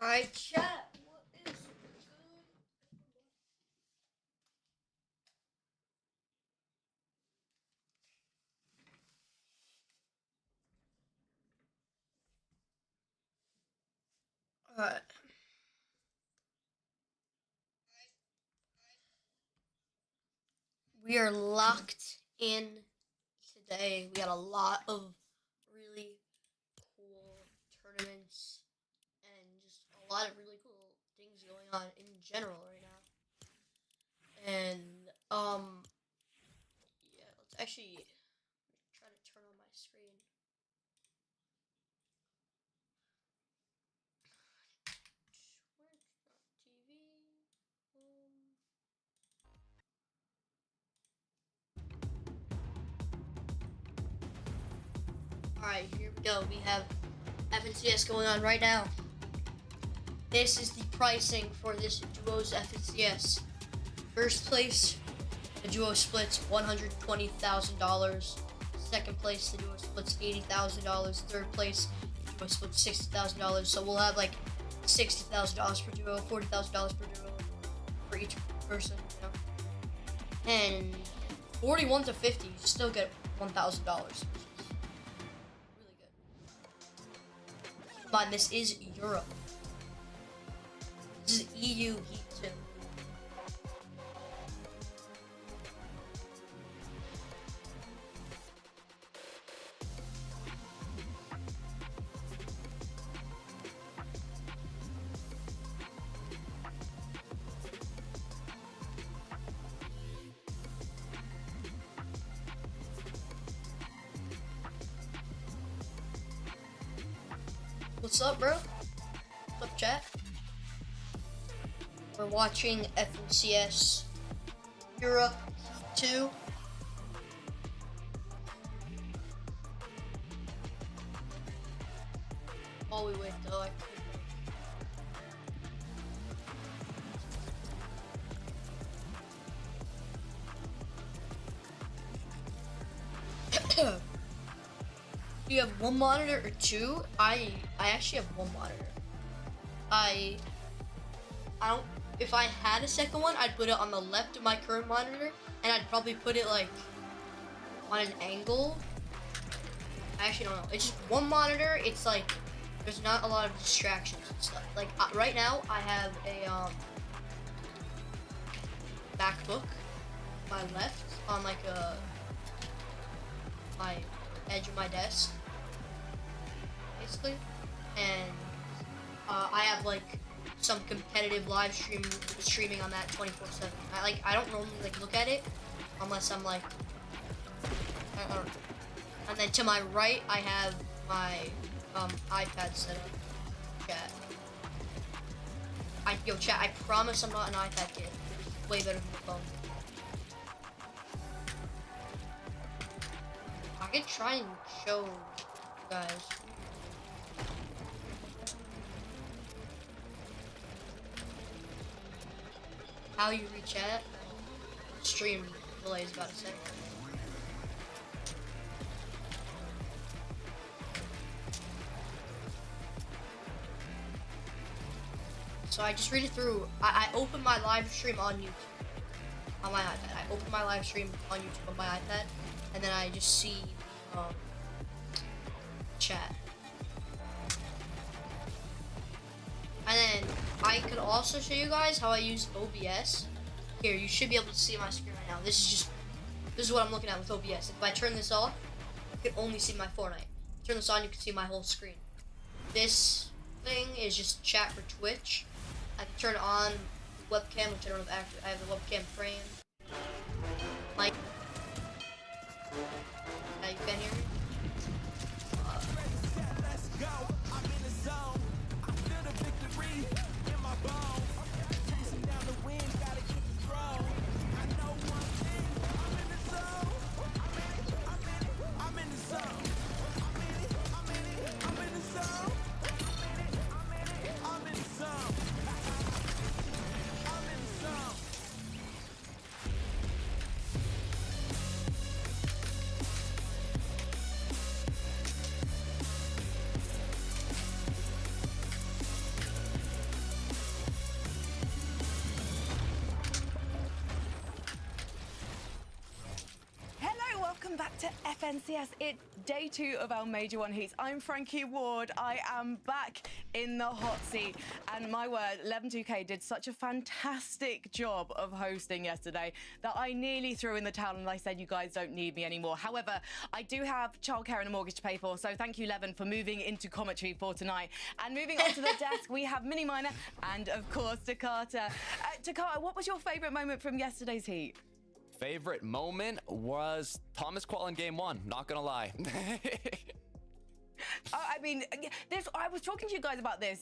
Alright, chat. What is good? Alright. We are locked in today. We got a lot of really cool tournaments and just a lot of really cool things going on in general right now. And yeah, let's actually try to turn on my screen. Twitch.tv. Alright, here we go. We have FNCS going on right now. This is the pricing for this duo's FNCS. First place, the duo splits $120,000. Second place, the duo splits $80,000. Third place, the duo splits $60,000. So we'll have like $60,000 per duo, $40,000 per duo for each person, you know. And 41 to 50, you still get $1,000, which is really good. But this is Europe. This is EU Heat 2. What's up, bro? What's up, chat? We're watching FNCS Europe 2. While we wait, though, Do you have one monitor or two? I actually have one monitor. I don't. If I had a second one, I'd put it on the left of my current monitor, and I'd probably put it like on an angle. I actually don't know. It's just one monitor. It's like there's not a lot of distractions and stuff. Like right now, I have a MacBook, my left on like my edge of my desk, basically, and I have like some competitive live streaming on that 24/7. I don't normally like look at it unless I'm like I don't know. And then to my right I have my iPad set up. Chat, I promise I'm not an iPad kid. It's way better than the phone. I could try and show you guys. How you reach at stream delay is about a second. So I just read it through. I open my live stream on YouTube on my iPad. I open my live stream on YouTube on my iPad, and then I just see chat. And then I could also show you guys how I use OBS. Here, you should be able to see my screen right now. This is what I'm looking at with OBS. If I turn this off, you can only see my Fortnite. Turn this on, you can see my whole screen. This thing is just chat for Twitch. I can turn on the webcam, which I don't have active. I have the webcam frame. Like, you can hear me. FNCS, it's day 2 of our Major 1 heats. I'm Frankie Ward. I am back in the hot seat. And my word, 112K did such a fantastic job of hosting yesterday that I nearly threw in the towel and I said, you guys don't need me anymore. However, I do have childcare and a mortgage to pay for. So thank you, Levin, for moving into commentary for tonight. And moving on to the desk, we have Mini Miner and, of course, Takata. Takata, what was your favorite moment from yesterday's heat? Favorite moment was Thomas Qual in game 1, not gonna lie. I mean, I was talking to you guys about this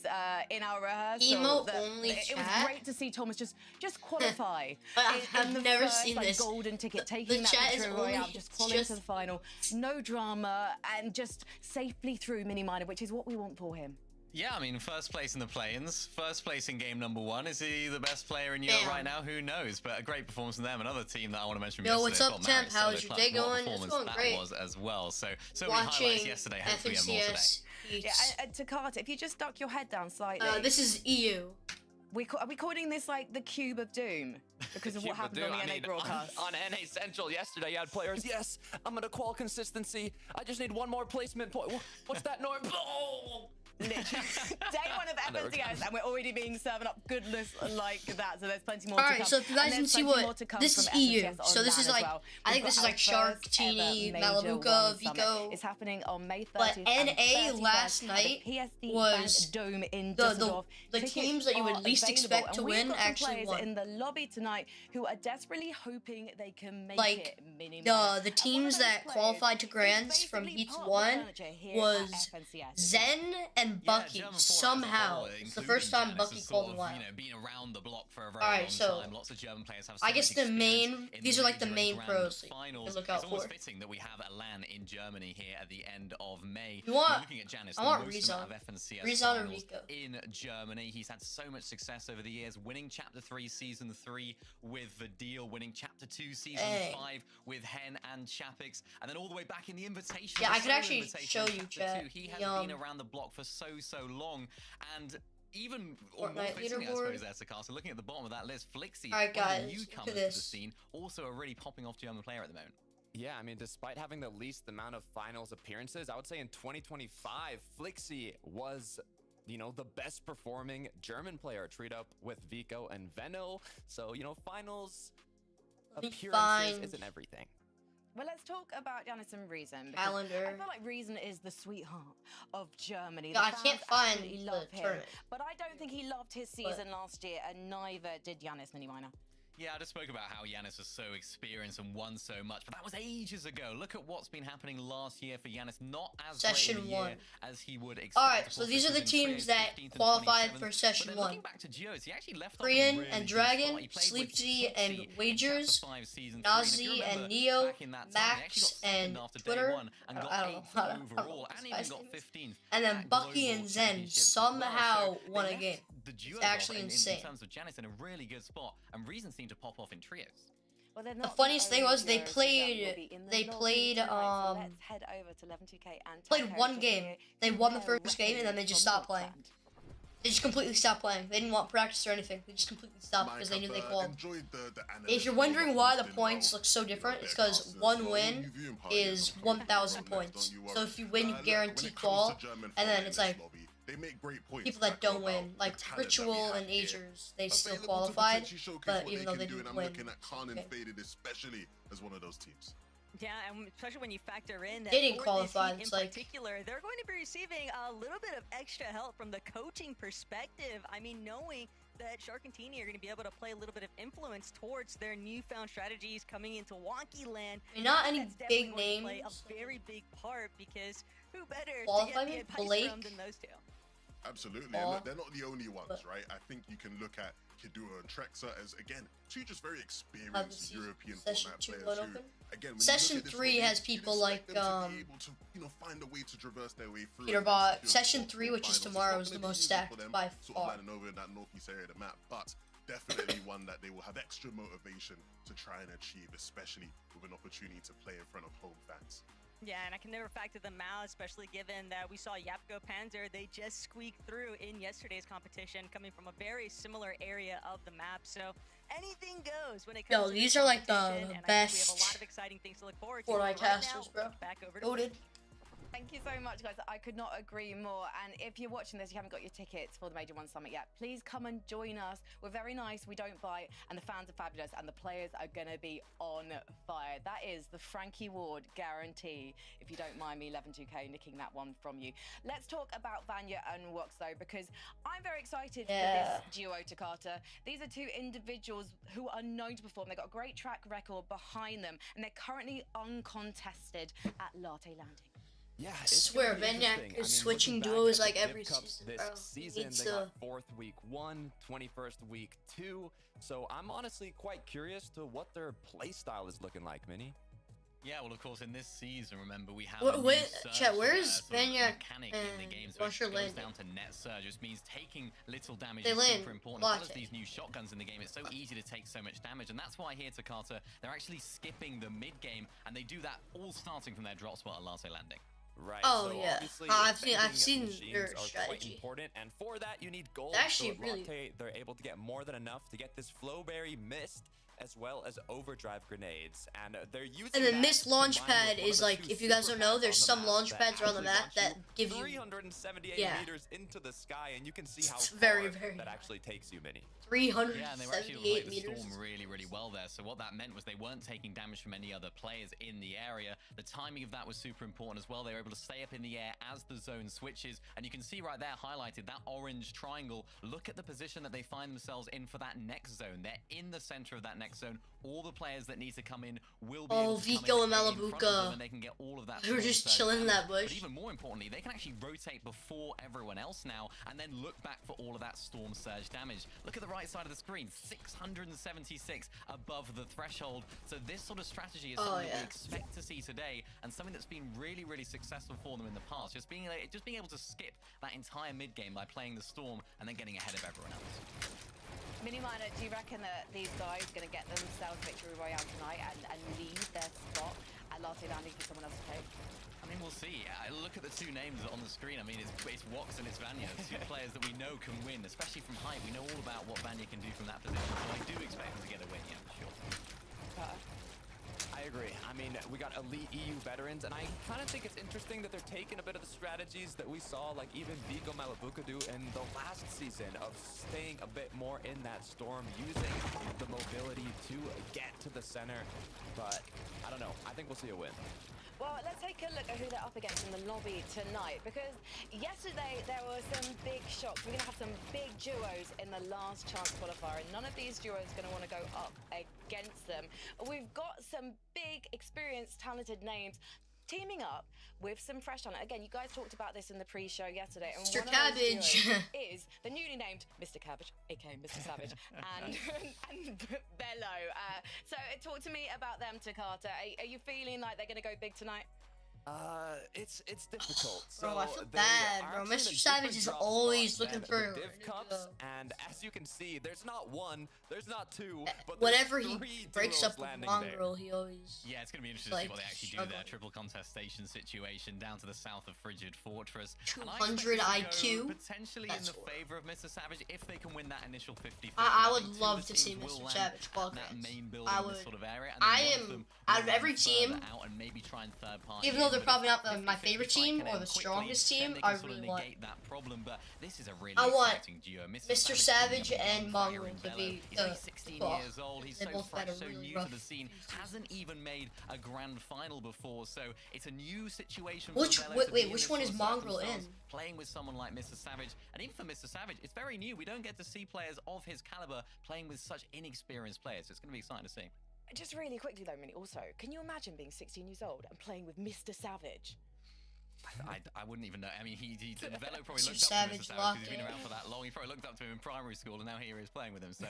in our rehearsal. Emo only it chat. was great to see Thomas just qualify. I've the never first, seen like, this. golden ticket, The taking that chat is victory royale, only just qualifying to the final. No drama, and just safely through Mini Miner, which is what we want for him. Yeah, I mean, first place in the play-ins, first place in game number 1. Is he the best player in Europe right now? Who knows? But a great performance from them. Another team that I want to mention. Yo, yesterday, what's up, Temp? How's your day going? It's going great. That was as well. So many Watching highlights yesterday. Hopefully, we have more today. FNCS. Yeah, and Takata, if you just duck your head down slightly. This is EU. Are we calling this like the Cube of Doom because of what happened on the NA broadcast? On NA Central yesterday, you had players, yes, I'm gonna qual consistency. I just need one more placement point. What's that, Norm? Oh! Literally, day 1 of FNCS, and we're already being served up goodness like that. So there's plenty more to come. Alright, so if you guys can see what this is EU. So this is like, I think this is like Shark, Teeny, Malamuka, Vico. It's happening on May 30th. But NA last night was Dome in the teams that you would least expect to win actually won. In the lobby tonight, who are desperately hoping they can make like it. The teams that qualified to Grands from Heats 1 was Zen and Bucky. Somehow, it's the first time Bucky called in a while. Been around the block for a very long time. Lots of German players have. I guess these are like the main pros that you can look out it's for. almost fitting that we have a LAN in Germany here at the end of May. You want? Looking at Janus, I want Rezon. Rezon or Rico in Germany. He's had so much success over the years, winning Chapter 3 Season 3 with the deal, winning Chapter 2 Season 5 with Hen and Chapix, and then all the way back in the invitation. Yeah, I could actually show you, chat. He has been around the block for so long, and even more fitting, I suppose, there, Sakasa. Looking at the bottom of that list, Flixie, alright, guys, newcomer to the scene, also a really popping off German player at the moment. Yeah, I mean, despite having the least amount of finals appearances, I would say in 2025, Flixie was, you know, the best performing German player, treat up with Vico and Veno. So, you know, finals appearances isn't everything. Well, let's talk about Janus and Rezon. Calendar. I feel like Rezon is the sweetheart of Germany. Yeah, I can't find love the him, tournament. but I don't think he loved his season last year, and neither did Janus Mini Miner. Yeah, I just spoke about how Janus was so experienced and won so much, but that was ages ago. Look at what's been happening last year for Janus. Not as Session great a year 1 as he would expect. Alright, so these are the teams that qualified for Session 1. Looking back to Geos, he actually left Korean and Dragon, Sleepsy and Wagers, Nazi and Neo, Max and Twitter. I don't know. And even got 15th. And then Bucky and Zen somehow won a game. It's actually insane. In terms of Janus, in a really good spot, and Rezon seemed to pop off in trios. Well, the funniest thing was they played so let's head over to 112K and played one game. They won the first game and then they just stopped playing. They just completely stopped playing. They didn't want practice or anything. They just completely stopped because they knew they qualified. If you're wondering why the points look so different, it's because one win is 1,000 points. So if you win, you guarantee qual, and then it's like they make great points. People that don't win, like Ritual and Agers, they still qualified, but even though they didn't win. Looking at Khan and Faded especially as one of those teams. Yeah, and especially when you factor in that they didn't qualify. In particular, they're going to be receiving a little bit of extra help from the coaching perspective. I mean, knowing that Shark and Teeny are going to be able to play a little bit of influence towards their newfound strategies coming into Wonky Land. I mean, not any big names. Play a very big part because who better qualify to get the advice Blake from than those two? Absolutely, and look, they're not the only ones, right? I think you can look at Kidua and Trexa as, again, two just very experienced European format players who, again, when Session 3 has people like, able to, you know, find a way to traverse their way through. Peterbot. Session 3, which is tomorrow, is the most stacked by far. Sort of over in that northeast area of the map, but definitely one that they will have extra motivation to try and achieve, especially with an opportunity to play in front of home fans. Yeah, and I can never factor them out, especially given that we saw Yapko Panzer. They just squeaked through in yesterday's competition, coming from a very similar area of the map. So anything goes when it comes to these this are like the competition, and I think we have a lot best of exciting things to look forward to. Fortnite Right casters, now, bro. back over to Loaded. Thank you so much, guys. I could not agree more. And if you're watching this, you haven't got your tickets for the Major One Summit yet, please come and join us. We're very nice, we don't bite, and the fans are fabulous, and the players are going to be on fire. That is the Frankie Ward guarantee, if you don't mind me, 11-2K, nicking that one from you. Let's talk about Vanya and Wox, though, because I'm very excited for this duo, Takata. These are two individuals who are known to perform. They've got a great track record behind them, and they're currently uncontested at Latte Landing. Yeah, I swear, Banyak is switching duos like every season, bro. This season, they got 4th week 1, 21st week 2. So I'm honestly quite curious to what their play style is looking like, Mini. Yeah, well, of course, in this season, remember, we have Chat, where's Banyak mechanic and in the game, so Russia it goes landing? down to net surge, which means taking little damage They is land super important. As well as Latte. these new shotguns in the game, it's so easy to take so much damage, and that's why here, Takata, they're actually skipping the mid-game, and they do that all starting from their drop spot at Latte Landing. Right. Oh, so yeah. obviously I've defending seen machines their are quite strategy. important, and for that you need gold. Actually, so at really- Latte, they're able to get more than enough to get this Flowberry Mist as well as overdrive grenades, and they're using. And the that Mist launch combined pad with one of is the like, two if you guys super don't know, pads there's on some the launch pads around the actually map launch that you give you 378 yeah. meters into the sky, and you can see how It's far very, very that actually takes you, Mini. Yeah, and they were actually able to 378 play the meters. storm really, really well there. So what that meant was they weren't taking damage from any other players in the area. The timing of that was super important as well. They were able to stay up in the air as the zone switches. And you can see right there highlighted, that orange triangle. Look at the position that they find themselves in for that next zone. They're in the center of that next zone. All the players that need to come in will be able to come Vico in and straight in front of Malabuka. them, and they can get all of that. They were storm just surge chilling in damage. that bush. But even more importantly, they can actually rotate before everyone else now, and then look back for all of that storm surge damage. Look at the right side of the screen, 676 above the threshold. So this sort of strategy is something that we expect to see today, and something that's been really, really successful for them in the past. Just being able to skip that entire mid game by playing the storm and then getting ahead of everyone else. Miniminer, do you reckon that these guys are going to get themselves Victory Royale tonight and leave their spot at Latte Landing for someone else to take? I mean, we'll see. Look at the two names on the screen. I mean, it's Wox and it's Vanya, two players that we know can win, especially from height. We know all about what Vanya can do from that position, so I do expect them to get a win, yeah, for sure. I agree. I mean, we got elite EU veterans, and I kind of think it's interesting that they're taking a bit of the strategies that we saw, like even Vico Malabuka do in the last season, of staying a bit more in that storm, using the mobility to get to the center. But I don't know. I think we'll see a win. Well, let's take a look at who they're up against in the lobby tonight, because yesterday there were some big shocks. We're going to have some big duos in the last chance qualifier, and none of these duos are going to want to go up against them. We've got some big, experienced, talented names teaming up with some fresh talent. Again, you guys talked about this in the pre-show yesterday, and Mr. one of those Cabbage duos is the newly named Mr. Cabbage, aka Mr. Savage, and Bello. So talk to me about them, Takata. Are you feeling like they're going to go big tonight? It's difficult. Bro, So I feel they bad, are bro. actually in a Mr. Savage different is drop always spot looking than for the Div Cups, and as you can see, there's not one, there's not two, but whenever there's he 3 breaks duos up with landing Mongrel, there. he always Yeah, it's going to be interesting to see like what they actually do struggling. there. Triple contestation situation down to the south of Frigid Fortress. And I 200 expect this to go IQ? potentially That's in the horrible. favor of Mr. Savage if they can win that initial 50-50. I would think two love of the to see teams will Mr. land Savage at qual that grants. main building I in this would. sort of area, and I then one am- of them out will of every land further team, out and maybe try and third party even though in, they're but probably if not my 50-50 favorite fight team can or end the quickly, strongest then team, they can I sort of really want negate that problem, but this is a really I want exciting duo. Mr. Savage and Mongrel to be He's the only 16 boss. years old. He's They so both fresh, had a so really new rough to the scene. few Hasn't seasons. even made a grand final before, so it's a new situation. Which- for Bello wait, to wait, be in which this one sort is of Mongrel circumstance, in? Playing with someone like Mr. Savage, and even for Mr. Savage, it's very new. We don't get to see players of his caliber playing with such inexperienced players. So it's going to be exciting to see. Just really quickly though, Minnie, also, can you imagine being 16 years old and playing with Mr. Savage? I wouldn't even know. I mean, Velo probably Mr. looked up to Mr. Savage Savage locked because he's been in. around for that long. He probably looked up to him in primary school, and now here he is playing with him. So,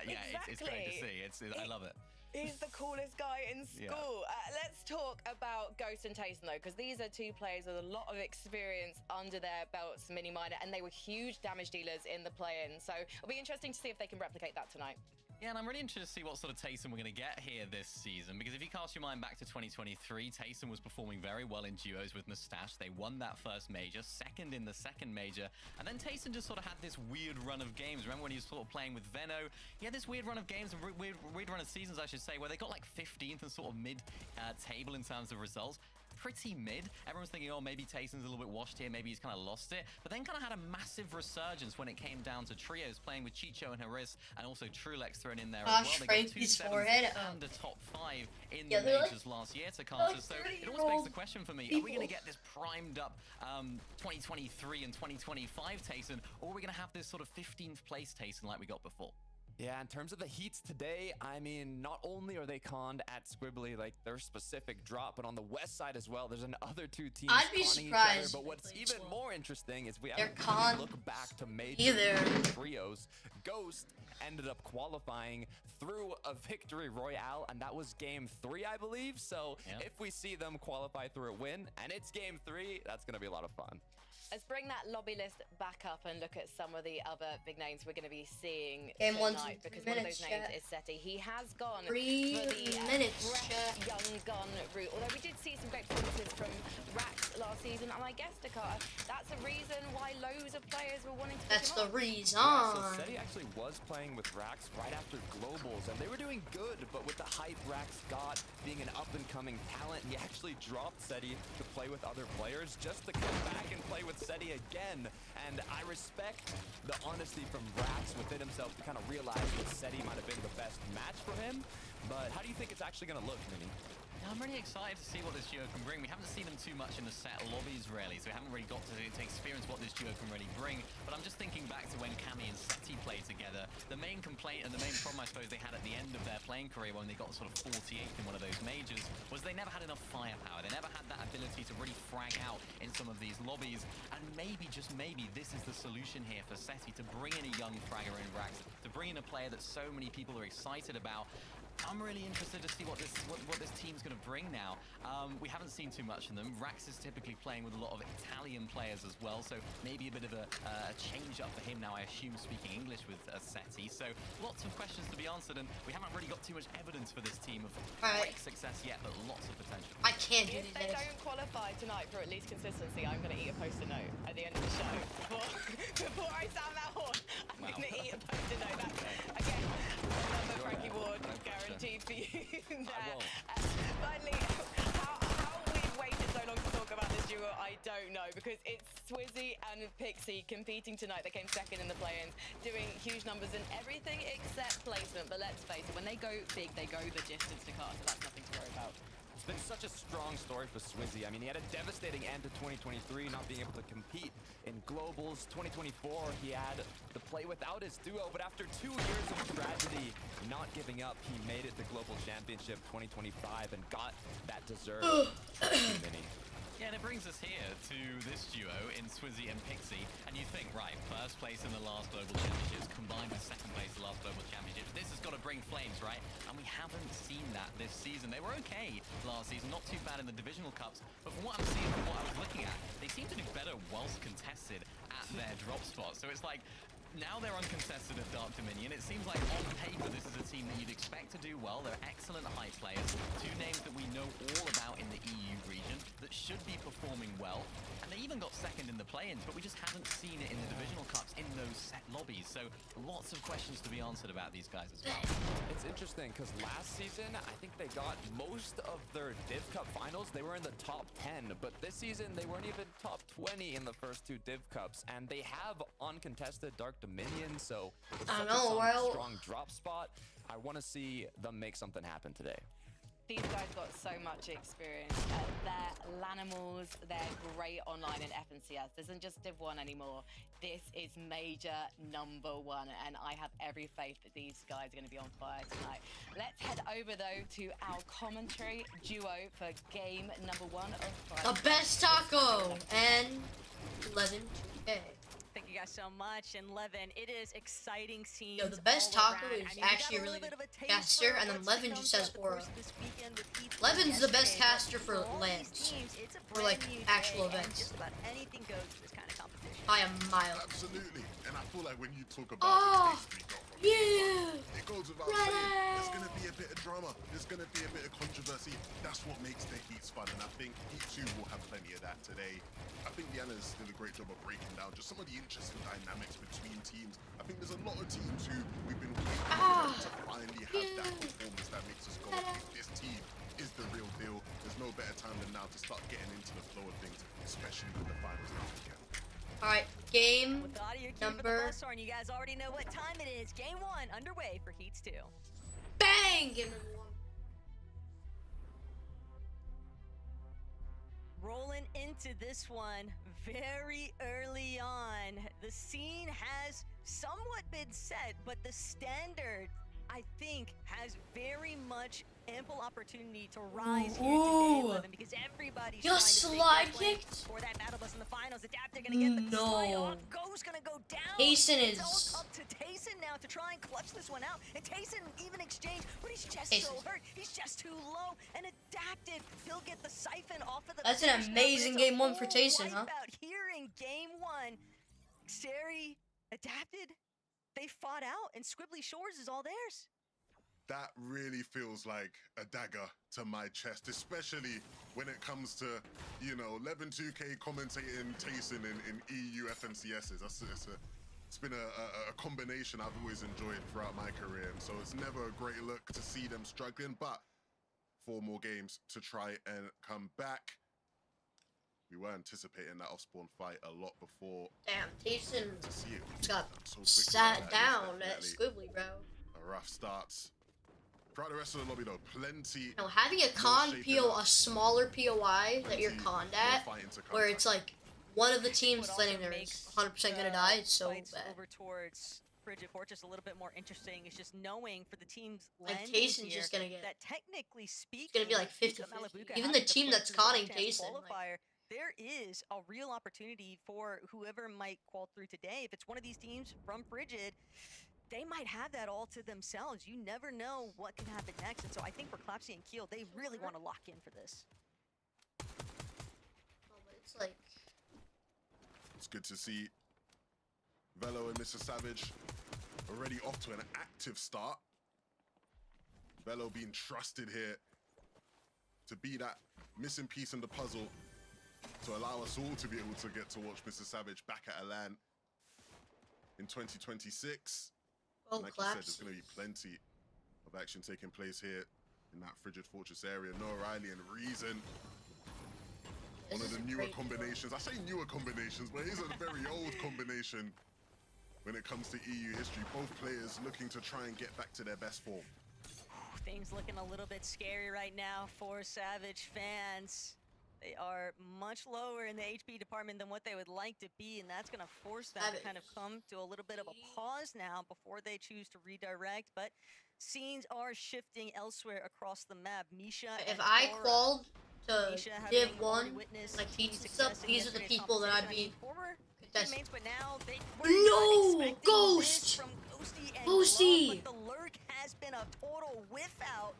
yeah, it's great to see. I love it. He's the coolest guy in Yeah. school. Let's talk about Ghost and Tayson though, because these are two players with a lot of experience under their belts, Miniminer, and they were huge damage dealers in the play-in. So it'll be interesting to see if they can replicate that tonight. Yeah, and I'm really interested to see what sort of Tayson we're going to get here this season, because if you cast your mind back to 2023, Tayson was performing very well in duos with Mustache. They won that first major, second in the second major, and then Tayson just sort of had this weird run of games. Remember when he was sort of playing with Veno? He had this weird run of games, and weird run of seasons, I should say, where they got like 15th and sort of mid-table in terms of results. Pretty mid. Everyone's thinking, oh, maybe Tayson's a little bit washed here, maybe he's kind of lost it, but then kind of had a massive resurgence when it came down to trios, playing with Chicho and Haris, and also Trulex thrown in there as well. They got Frankie's 2 forehead. and a top 5 in the majors last year to Carter. So it always begs the question for me, are we going to get this primed up 2023 and 2025 Tayson, or are we going to have this sort of 15th place Tayson like we got before? Yeah, in terms of the heats today, I mean, not only are they conned at Squibbly, like their specific drop, but on the west side as well, there's another 2 teams I'd be conning surprised each other. But what's even more interesting is we They're have to look back to major trios. Ghost ended up qualifying through a victory royale, and that was game 3, I believe. So if we see them qualify through a win, and it's game 3, that's going to be a lot of fun. Let's bring that lobby list back up and look at some of the other big names we're going to be seeing Game tonight, because one of those names is Seti. He has gone for the young gun route, although we did see some great performances from Rax last season, and I guess, Dakar, that's the reason why loads of players were wanting to pick That's him the up. reason. Yeah, so Seti actually was playing with Rax right after Globals, and they were doing good, but with the hype Rax got, being an up-and-coming talent, he actually dropped Seti to play with other players just to come back and play with Seti again. And I respect the honesty from Rax within himself to kind of realize that Seti might have been the best match for him. But how do you think it's actually going to look, Mini? I'm really excited to see what this duo can bring. We haven't seen them too much in the set lobbies, really, so we haven't really got to experience what this duo can really bring. But I'm just thinking back to when Cammy and Seti played together. The main complaint and the main problem, I suppose, they had at the end of their playing career when they got sort of 48th in one of those majors was they never had enough firepower. They never had that ability to really frag out in some of these lobbies. And maybe, just maybe, this is the solution here for Seti, to bring in a young fragger in Rax, to bring in a player that so many people are excited about. I'm really interested to see what this team's going to bring now. We haven't seen too much of them. Rax is typically playing with a lot of Italian players as well, so maybe a bit of a change up for him now, I assume, speaking English with Seti. So lots of questions to be answered, and we haven't really got too much evidence for this team of great success yet, but lots of potential. I can't do If they don't qualify tonight for at least consistency, I'm going to eat a post-it note at the end of the show. Before I sound that horn, I'm going to eat a post-it note. That's, again, another Frankie Ward guaranteed for you there. Finally, how we've waited so long to talk about this duo, I don't know, because it's Swizzy and Pixie competing tonight. They came second in the play-ins, doing huge numbers and everything except placement. But let's face it, when they go big, they go the distance to car, so that's nothing to worry about. It's been such a strong story for Swizzy. I mean, he had a devastating end to 2023, not being able to compete in Globals. 2024, he had to play without his duo, but after 2 years of tragedy, not giving up, he made it to Global Championship 2025 and got that deserved trophy, Mini. Yeah, and it brings us here to this duo in Swizzy and Pixie. And you think, right, first place in the last Global Championships combined with second place in the last Global Championships. This has got to bring flames, right? And we haven't seen that this season. They were okay last season, not too bad in the divisional cups. But from what I'm seeing, from what I was looking at, they seem to do better whilst contested at their drop spot. So it's like, now they're uncontested at Dark Dominion. It seems like on paper this is a team that you'd expect to do well. They're excellent high players. 2 names that we know all about in the EU region that should be performing well. And they even got second in the play-ins, but we just haven't seen it in the divisional cups in those set lobbies. So lots of questions to be answered about these guys as well. It's interesting because last season, I think they got most of their Div Cup finals. They were in the top 10, but this season they weren't even top 20 in the first 2 Div Cups. And they have uncontested Dark Dominion, so it's such a strong drop spot. I want to see them make something happen today. These guys got so much experience. They're Lanimals, they're great online in FNCS. This isn't just Div 1 anymore. This is major #1, and I have every faith that these guys are going to be on fire tonight. Let's head over, though, to our commentary duo for game #1 of Friday. The best taco and 11-2K. Thank you guys so much. And Levin, it is exciting scenes. Yo, the best all taco around. is I mean, actually a really good caster, and then Levin just has aura. Levin's the best caster for lands, for like actual events. Just about anything goes for this kind of competition. By a mile. Absolutely. And I feel like when you talk about the taste we got from Yeah. It goes without saying, there's going to be a bit of drama. There's going to be a bit of controversy. That's what makes the Heats fun, and I think Heat 2 will have plenty of that today. I think Diana's did a great job of breaking down just some of the interesting dynamics between teams. I think there's a lot of teams who we've been waiting for them to finally have that performance that makes us go, this team is the real deal. There's no better time than now to start getting into the flow of things, especially with the finals now again. All right, game With the audio cue number. for the bus horn, you guys already know what time it is. Game 1 underway for Heats 2. Bang! Game number 1. Rolling into this one very early on. The scene has somewhat been set, but the standard, I think, has very much ample opportunity to rise here today, Levin, because everybody's trying to slide stay kicked? for that battle bus in the finals. Adapter gonna get the slide off. Go's gonna go down. Tayson It's is- all up to Tayson now to try and clutch this one out. And Tayson even exchanged, but he's just so Tayson's- hurt. He's just too low. And Adapted, he'll get the siphon off of the That's an finish now, but amazing it's a game 1 for full Tayson, huh? wipeout here in game 1. Seri, Adapted, they fought out, and Squibbly Shores is all theirs. That really feels like a dagger to my chest, especially when it comes to, you know, 11-2K commentating Tayson in EU FNCSs. It's been a combination I've always enjoyed throughout my career, and so it's never a great look to see them struggling, but 4 more games to try and come back. We were anticipating that off-spawn fight a lot before. Damn, Tayson To see it got so quickly, sat that is down at definitely Squibbly, bro. a rough start. Throughout the rest of the lobby, though, plenty. You know, having a con PO, a smaller POI that you're conned at, where it's like one of the teams landing there is 100% gonna die, it's so Fights bad. over towards Frigid Fortress a little bit more interesting. It's just knowing for the teams Like, landing Tayson's here just gonna get- that technically speaking, gonna be like 50-50. Malabuka Even having the to team play that's through the conning last chance Tayson, like- qualifier, there is a real opportunity for whoever might qual through today. If it's one of these teams from Frigid, they might have that all to themselves. You never know what can happen next. And so I think for Clapsy and Keel, they really want to lock in for this. Oh, but it's like, It's good to see Velo and Mr. Savage already off to an active start. Velo being trusted here to be that missing piece in the puzzle to allow us all to be able to get to watch Mr. Savage back at Alan in 2026. well, Like you said, there's Claps. going to be plenty of action taking place here in that Frigid Fortress area. Noah Riley and Reason, one This of is the a newer great duo. combinations. I say newer combinations, but it is a very old combination when it comes to EU history. Both players looking to try and get back to their best form. Things looking a little bit scary right now for Savage fans. They are much lower in the HP department than what they would like to be, and that's going to force them to kind of come to a little bit of a pause now before they choose to redirect. But scenes are shifting elsewhere across the map. Misha If and I Aura. qualled to Misha Div having already 1, witnessed like team Heats and success stuff, in these are the yesterday's people that I'd competition. I be mean, former contesting. teammates, but now they were No! not expecting Ghost! this from Ghosty and Ghosty! Glove, but the lurk has been a total whiff out.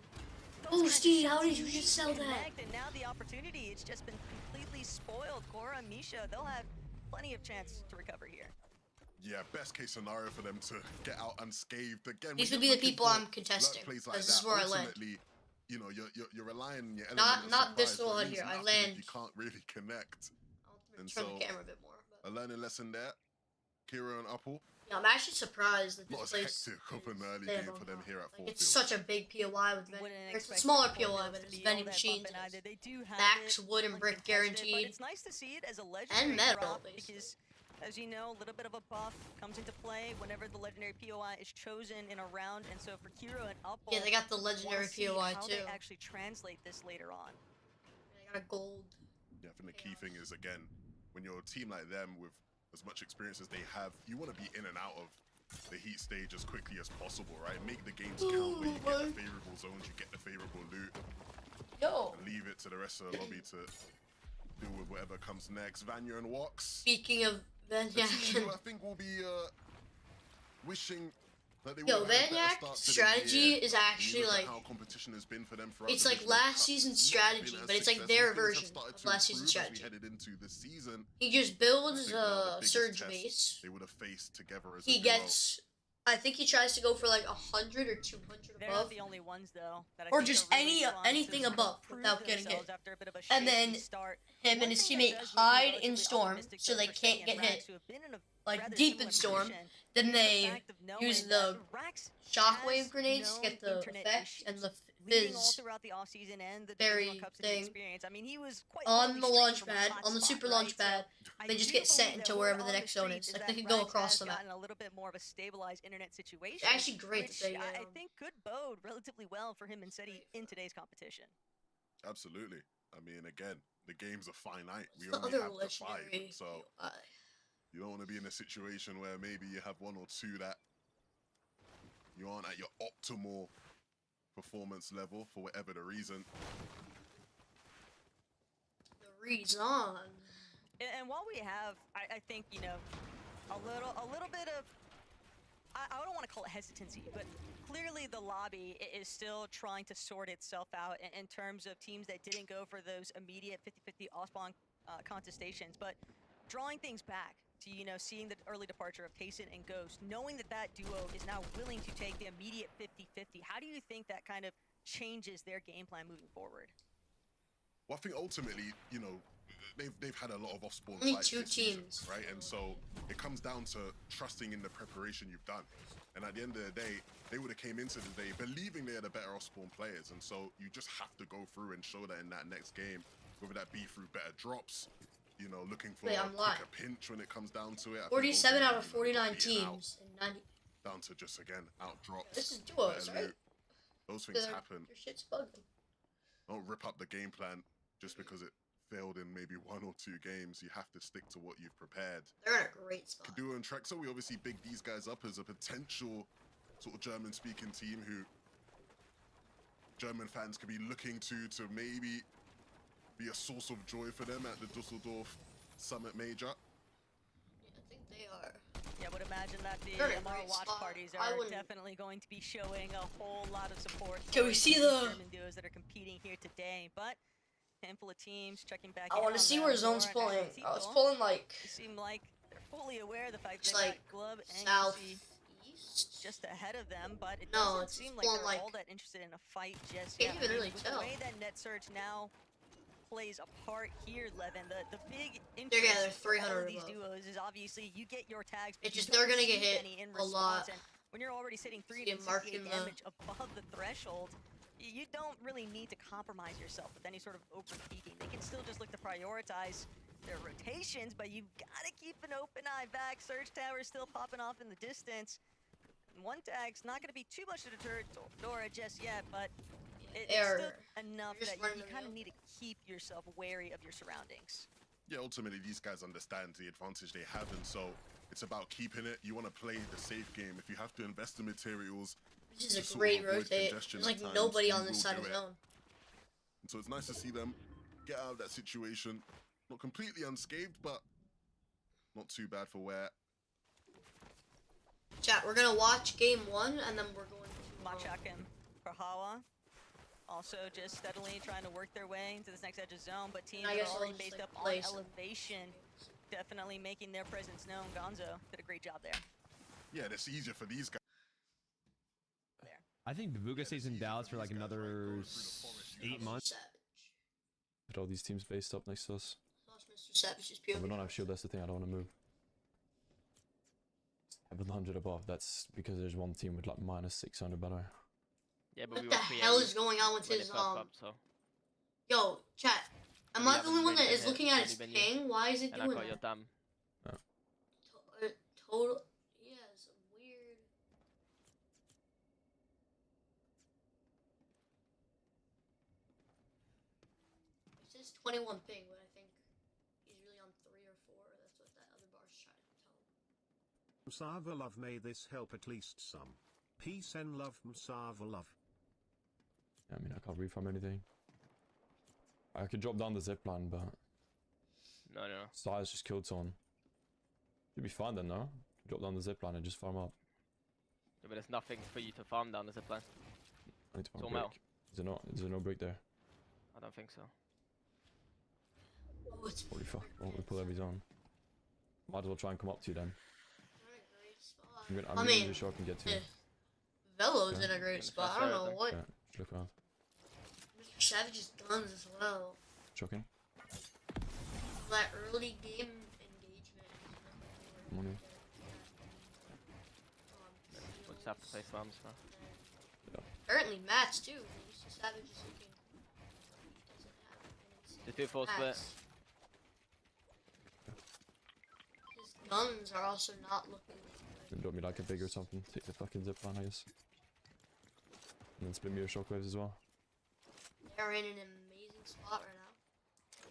Ghosty, Those guys how did you just just sell that? connect, and now the opportunity, it's just been completely spoiled. Cora, Misha, they'll have plenty of chance to recover here. Yeah, best case scenario for them to get out unscathed. Again, These when would you're be the looking people for I'm contesting, luck plays 'cause like this is that, where I land. ultimately, you know, you're relying on your Not- element of not this surprise, but one it here, means I nothing if land. You can't really connect. I'll And turn the so- camera a bit more. But. A learning lesson there. Kira and Apple. Yeah, I'm actually surprised that Not this as place hectic of an early they game have for them on here at top. Fort Like, it's Field. such a big POI with vending. Wouldn't It's a expect smaller the POI, Fort but Fields it's to be vending all that machines. bumping either. They do have Max it wood and brick uncontested, but guaranteed. it's nice to see it as a legendary metal, drop basically. because, as you know, a little bit of a buff comes into play whenever the legendary POI is chosen in a round, and so for Kiro and Upple, Yeah, they got the wanna legendary see POI how too. they actually translate this later on. They got a gold. Yeah, I think the key thing is, again, when you're a team like them with as much experience as they have, you want to be in and out of the heat stage as quickly as possible, right? Make the games count where you get the favorable zones, you get the favorable loot, Yo. and leave it to the rest of the lobby to deal with whatever comes next. Vanya and Wox. Speaking of The team Vanyak, who I think will be wishing that they yo, would have had a better Vanyak start to the strategy year. is When you actually look at like how competition has been for them throughout it's the like divisional last cup, season's not strategy, been as but it's like successful. their Things have version started of to last season's improve as we strategy. headed into the season. He just I builds think now the a biggest surge test base. they would have faced together as a He duo gets I think he tries to go for like 100 or 200 They're not above. the only ones though. That I Or think just are really trying to anything sort of above prove without getting themselves hit. after a bit of a And shaky then start. him One and his thing that teammate does make me hide in relatively Storm optimistic, so though, they for can't Shea get and Rax, hit. who have been in a Like rather deep similar in Storm. position, Then is the they fact of knowing use that the Rax shockwave has grenades to known get the internet effect and issues the leading all fizz throughout the offseason and the berry Divisional Cup City thing experience. I mean, he was quite on literally the streaming launch from a pad, hot on the spot, super right? launch So pad. I They just do get sent believe that into word wherever on the next zone streets is. Like that they can go Rax across has the map. gotten a little bit more of a stabilized internet situation. It's actually great which that they I think could bode relatively well for him and Seti in today's competition. Absolutely. I mean, again, the games are finite. We the only other have the 5, legendary so UI. you don't want to be in a situation where maybe you have 1 or 2 that you aren't at your optimal performance level for whatever the reason. The reason. And while we have, I think, you know, a little bit of, I don't want to call it hesitancy, but clearly the lobby is still trying to sort itself out in terms of teams that didn't go for those immediate 50-50 off-spawn contestations, but drawing things back to, you know, seeing the early departure of Tayson and Ghost, knowing that that duo is now willing to take the immediate 50-50. How do you think that kind of changes their game plan moving forward? Well, I think ultimately, you know, they've had a lot of off-spawn Only fights 2 this season, teams. right? And so it comes down to trusting in the preparation you've done. And at the end of the day, they would have came into the day believing they are the better off-spawn players. And so you just have to go through and show that in that next game, whether that be through better drops, you know, looking for Wait, a I'm lying. quicker pinch when it comes down to it. I think 47 out of ultimately, you know, 49 beating out teams and 90. down to just, again, out drops. This is duos, better right? loot. Those things Their happen. shit's bugging. Don't rip up the game plan just because it failed in maybe 1 or 2 games. You have to stick to what you've prepared. They're in a great spot. Kaduo and Trexo, we obviously big these guys up as a potential sort of German-speaking team who German fans could be looking to maybe be a source of joy for them at the Dusseldorf Summit Major. Yeah, I think they are. Yeah, I would imagine that the They're in a MR great watch spot. parties I are wouldn't- definitely going to be showing a whole lot of support. Can we for see these the- German duos that are competing here today? But handful of teams checking back. I in want to on see them. where zone's Lauren pulling. and I was Tito, pulling like They seem like they're fully aware of the fact It's that they like got Glove and southeast. UC just ahead of them, but it No, doesn't it's seem just like they're pulling, like- all that interested in a fight just Can't yet. even really with tell. the way that Net Search now plays a part here, Levin, the big they're interest for all 300 of these above. duos is obviously you get your tags, but It's you just they're don't gonna get see hit any in a lot. response, and when you're already sitting See it 368 marking the- damage above the threshold, you don't really need to compromise yourself with any sort of overpeaking. They can still just look to prioritize their rotations, but you've got to keep an open eye back. Surge Tower is still popping off in the distance. And one tag's not going to be too much to deter Dora just yet, but it's still They're enough just that you running them kind of out. need to keep yourself wary of your surroundings. Yeah, ultimately these guys understand the advantage they have, and so it's about keeping it. You want to play the safe game. If you have to invest in materials, This is to a sort of great avoid rotate. congestion There's like at times, nobody you on this will side do of it. zone. And so it's nice to see them get out of that situation. Not completely unscathed, but not too bad for where. Chat, we're gonna watch game 1 and then we're going to Machak and Prahawa also just steadily trying to work their way into this next edge of zone, but teams I that guess are I'll already just, based like, up on play some elevation, definitely making their presence known. Gonzo did a great job there. Yeah, it's easier for these guys. I think Babuga stays in Dallas for like another 8 months. Savage. Put all these teams based up next to us. Lost Mr. Savage is pure. If we don't have shield, that's the thing, I don't want to move. Have 100 above, that's because there's one team with like minus 600 banner. Yeah, but What we the were 3 hell is going on with when it his first popped, so. Yo, chat. Am We I the only haven't one that been is hit, looking at only his been you. ping? Why is it And I doing got your that? dam. Total. Yeah, it's a weird. It says 21 ping, but I think he's really on 3 or 4. That's what that other bar's trying to tell him. Msava love, may this help at least some. Peace and love, Msava love. Yeah, I mean, I can't refarm anything. I could drop down the zipline, but No, no. Styles just killed someone. Should be fine then, no? Drop down the zipline and just farm up. Yeah, but there's nothing for you to farm down the zipline. I need to farm It's all a metal. break. Is there no break there? I don't think so. Oh, it's Holy fuck, won't we pull every zone? Might as well try and come up to you then. They're in a great spot. I'm I gonna mean, use a shot and get to you. Velo's Okay. in a great Gonna spot. try I don't to know them. what. Yeah, just look around. Mr. Savage's guns as well. Shocking. That early game engagement. Money. We'll just have to play slums now. Apparently Matt's too. Mr. Savage is looking. He doesn't have an Just do full split. Mats. His guns are also not looking good. Drop me like a big or something. Take the fucking zip line, I guess. And then split me with shockwaves as well. They're in an amazing spot right now.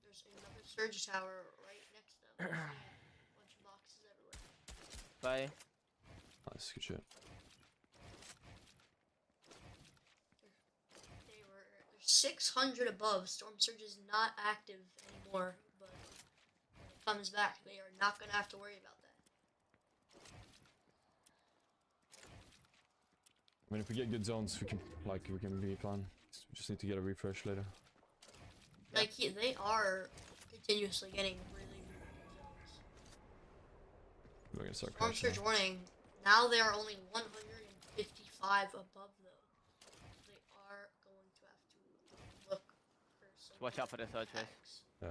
There's another surge tower right next to them. A bunch of boxes everywhere. Play. Nice, good shit. They're 600 above. Storm Surge is not active anymore, but when it comes back, they are not gonna have to worry about that. I mean, if we get good zones, we can be fine. We just need to get a refresh later. Like they are continuously getting really good zones. We're gonna start Storm crashing. Surge warning. Now they are only 155 above though. They are going to have to look for some. Just watch out for the surge wave. attacks. Yeah.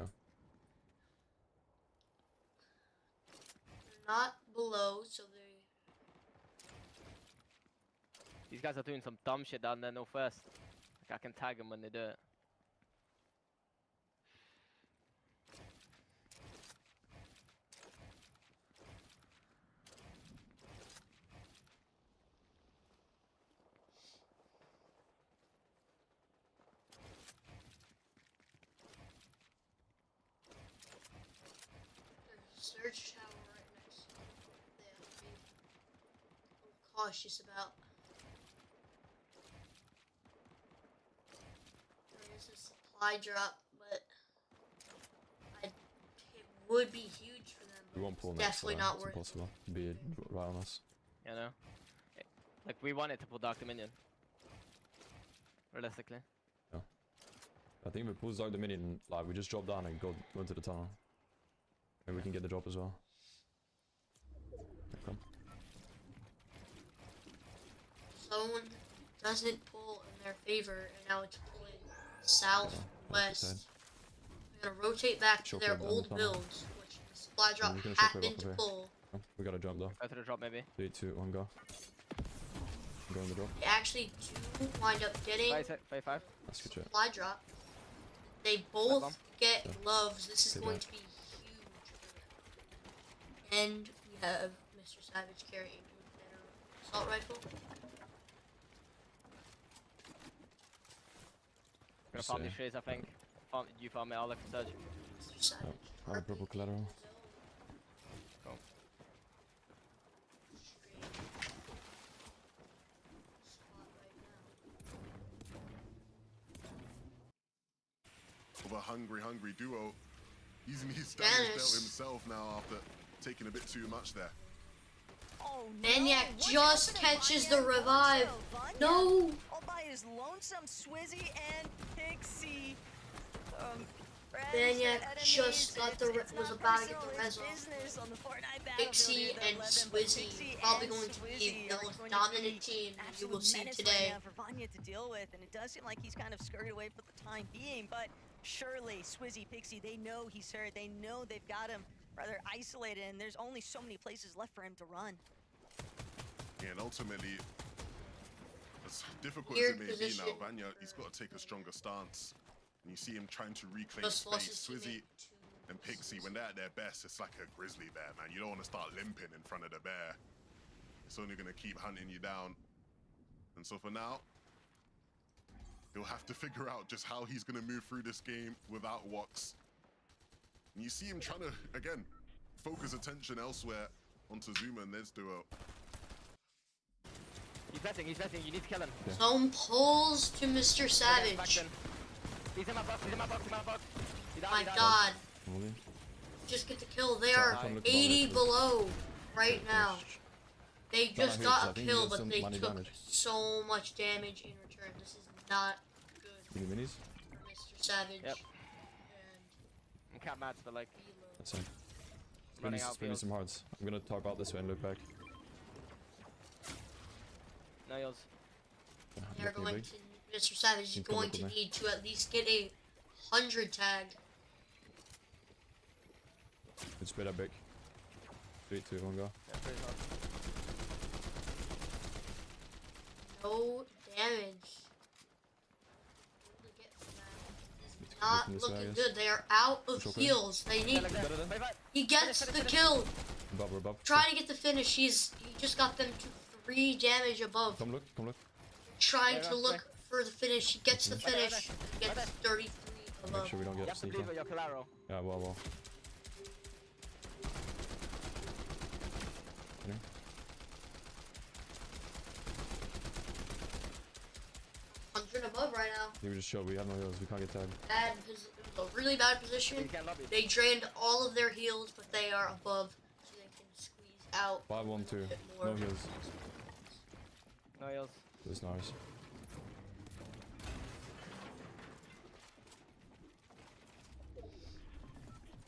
They're not below, so they. These guys are doing some dumb shit down there northwest. Like I can tag them when they do it. There's a surge tower right next to them. They have to be a little cautious about. There is a supply drop, but it would be huge for them. We But won't pull it's next. definitely so not it's worth it. impossible. Be right on us. You know? Like we wanted to pull Dark Dominion. Realistically. I think if we pull Dark Dominion, like we just drop down and go into the tunnel. Maybe we can get the drop as well. Yeah, come. Someone doesn't pull in their favor, and now it's pulling southwest. They're gonna rotate back to their Shockwave down old the tunnel. builds, which the supply drop we can shockwave happened up to there. pull. Come. We gotta jump though. Go to the drop maybe. 3, 2, 1, go. Go on the drop. They actually do wind up getting Phase 5. That's good shit. supply drop. They bomb. both get Yeah. gloves. This is Stay going back. to be huge for them. And we have Mr. Savage carrying a better assault rifle. Gonna farm these Say. trees I think. You farm it, I'll look for surge. Mr. Savage. I have a purple collateral. Go. Of a hungry duo. He's damage Dennis. dealt himself now after taking a bit too much there. Oh, Maniac What's just happening? catches the Vanya revive. Vanya No! all by his lonesome Swizzy and Pixie. Friends Maniac and enemies. just got the It's was not about to get personal, the it's res off. business on the Fortnite Pixie battlefield and that led them, but Swizzy Pixie probably and going to be Swizzy the are most going to dominant be team that you absolute will see menace today. right now for Vanya to deal with, and it does seem like he's kind of scurried away for the time being, but surely Swizzy, Pixie, they know he's hurt, they know they've got him rather isolated, and there's only so many places left for him to run. And ultimately, as difficult Weird as it may be position now, Vanya, for- he's got to take a stronger stance. And you see him trying to reclaim Just lost space. his Swizzy teammate to and Pixie, when they're at their best, it's like a grizzly bear, man. You don't want to start limping in front of the bear. It's only going to keep hunting you down. And so for now, he'll have to figure out just how he's going to move through this game without Wox. And you see him trying to, again, focus attention elsewhere onto Zuma and Ned's duo. He's vetting, you need to kill him. Zone pulls to Mr. Back Savage. then. He's in my box, He died, My he died. god. Molly. Just get the kill. They are Sorry, 80 look below right now. They just hits, got I a think kill, he does but some they money took damage. so much damage in return. This is not good Mini minis? for Mr. Savage. Yep. And I'm cat mats, but like, Velo. That's it. Running out Spin me field. some hearts. I'm gonna talk out this way and look back. No yours. Yeah, They're block me going big. to, Mr. Savage is You can going look to with me. need to at least get a 100 tag. Good split up big. 3, 2, 1, go. Yeah, pretty hard. No damage. Need to Not look from this way, I looking guess. good. They are out of Push okay. heals. They need. Like Better that. than? 25. He gets Finish, the finish, kill. Above, we're above. Trying to get the finish. He just got them to 3 damage above. Come look, come look. Trying Yeah, to right, look right. for the finish. He gets the Mhm. finish. Right, He right, gets right. 33 Make above. sure we don't You get have to sneak believe on. in your collateral. Yeah, well. Hitting. 100 above right now. I think we just showed we have no heals. We can't get tagged. It was a really bad position. You can lobby. They drained all of their heals, but they are above, so they can squeeze out 5, 1, 2. a bit more. No heals. No yours. That's nice.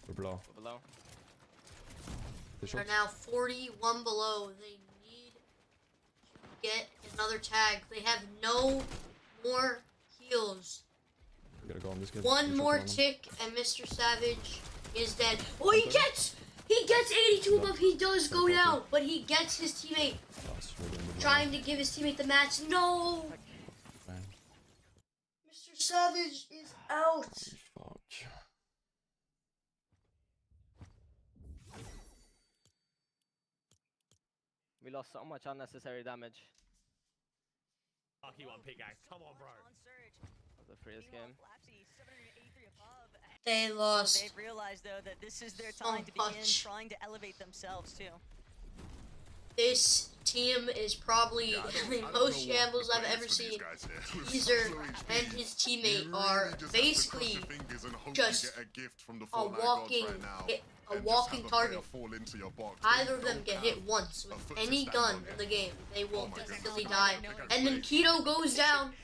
We're below. We're below. The They're shots. now 41 below. They need to get another tag. They have no more heals. We gotta go on this kid. One We're more chopping on him. tick and Mr. Savage is dead. Oh, he gets 82 above. He does go down, but he gets his teammate. Nice, we're doing good Trying to give his teammate the match. No! now. Man, Mr. Savage is out. fuck. We lost so much unnecessary damage. Lucky one, pickaxe. Come on, bro. On Surge. That was the freest game. Flapsy, 783 above. They lost. They've realized though that this is their So time to begin much. trying to elevate themselves too. This team is probably Yeah, I don't- the I don't most know what shambles the I've plan ever is for these seen. guys here. With Teaser such low HP, and his teammate you are really just have to cross basically your fingers and hope just you get a gift from the a Fortnite gods walking, right now, a and just walking have a player target. fall into your box. Either They of them don't get have hit once a with foot to any stand gun on in here. the game. They will Oh my goodness. instantly die. That guy's And then brave. Keto goes down.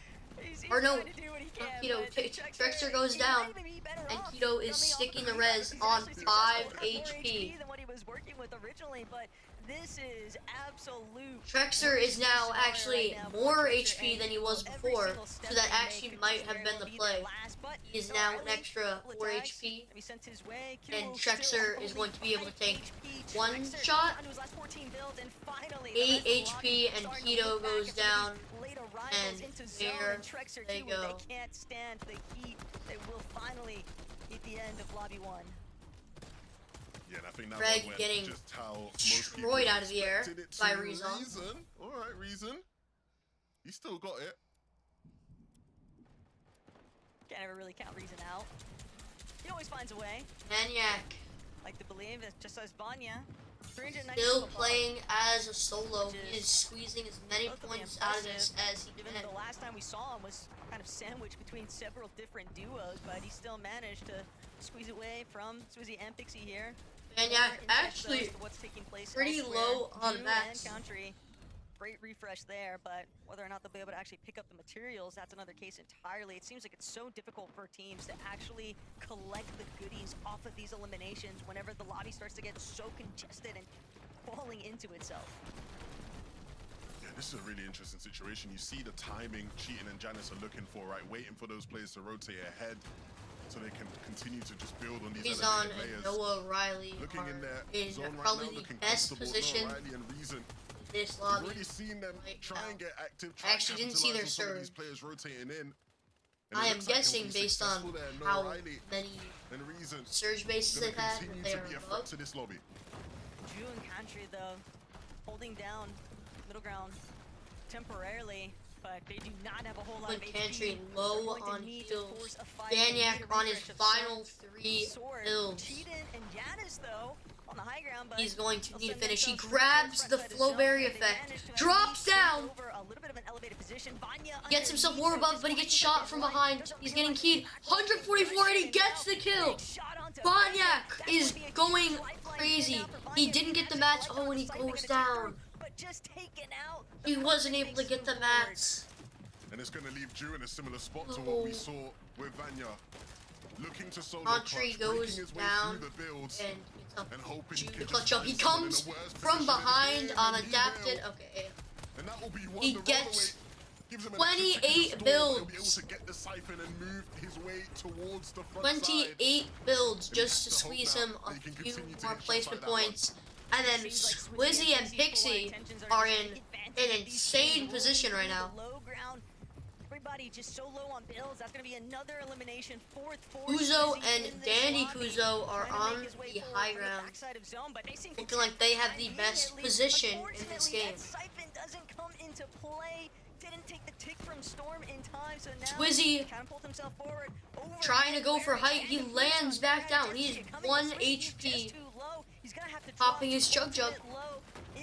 He's Or no, trying to do what he can, Keto, but Trickster goes he down, might even be better and off Keto is coming sticking off the the res He's on actually 5 successful at more HP. than what he was working with originally, but this is absolute. Trexer is now actually more HP than he was before, so that actually might have been the play. He is now an extra 4 HP, and Trexer is going to be able to take 1 shot, 8 HP, and Keto goes down, and there they go. They can't stand the heat. They will finally hit the end of lobby 1. Yeah, and I think that Greg one went getting just how most destroyed people out of the air expected it by to. Rezon. All right, Reason. He still got it. Can't ever really count Reason out. He always finds a way. Maniac Like to believe it's just as Vanya. 390 still above. playing as a solo. He is squeezing as many Relatively points out of this impressive, as he Given can. the last time we saw him was kind of sandwiched between several different duos, but he still managed to squeeze away from Swizzy and Pixie here. Maniac More insights, though, actually as to what's taking place pretty elsewhere. low on June mats. and Country, great refresh there, but whether or not they'll be able to actually pick up the materials, that's another case entirely. It seems like it's so difficult for teams to actually collect the goodies off of these eliminations whenever the lobby starts to get so congested and falling into itself. Yeah, this is a really interesting situation. You see the timing Cheating and Janice are looking for, right? Waiting for those players to rotate ahead so they can continue to just build on these He's on elevated and players. Noah Riley Looking are in their in zone right probably now, the looking best comfortable. position Noah Riley and Reason. in this You've lobby. already seen them right try now. and get active. I actually didn't see their capitalize on some of surge. these players rotating in. And I it am looks like he'll guessing be based successful on there. Noah how Riley many and Reason surge bases gonna they've had, but continue they to are be a threat above. to this lobby. Drew and Country, though, holding down middle ground temporarily, but they do not have a whole lot of But HP. Country They're low going to on need to heals. force a fight. Daniac Need a on his refresh of final Sword. 3 Sword, builds. Cheatin and Janice, though, on the high ground, but He's going to they'll need to send finish. He themselves grabs front the side of flow zone, berry but they effect, manage to at drops least take down, over a little bit of an elevated position. Vanya gets himself underneath, war above, but he gets shot from behind. He's getting keyed. 144 and he gets the kill. Banyak is going crazy. He didn't get the match. Oh, and he goes down. But just taken out. He wasn't able to get the mats. And it's going to leave Drew in a similar spot to what we saw with Vanya. looking to solo Country clutch, breaking goes his way down through the builds, and it's up and hoping to he the can clutch just up. He find someone in comes the worst from position in the behind game, on and he adapted. will. Okay. And that will be one, He the gets rollaway gives him an 28 extra ticket to stall. builds. He'll be able to get the siphon and move his way towards the front 28 side. builds And he just to has to hope squeeze now him a that he can few continue to more hit shots placement like that one. points. And then Swizzy and Pixie are in an insane position right now. Low ground. Everybody just so low on builds. That's going to be another elimination. Fourth for Kuzo Swizzy and in this Dandy lobby, Kuzo are trying to make on his way the forward high from ground, backside of zone, but they seem looking like they have the best conveniently. position in this Unfortunately, game. that siphon doesn't come into play. Didn't take the tick from Storm in time, so now Swizzy catapult himself forward. trying to go for height. He lands back down. He's 1 HP. Popping his chug jug.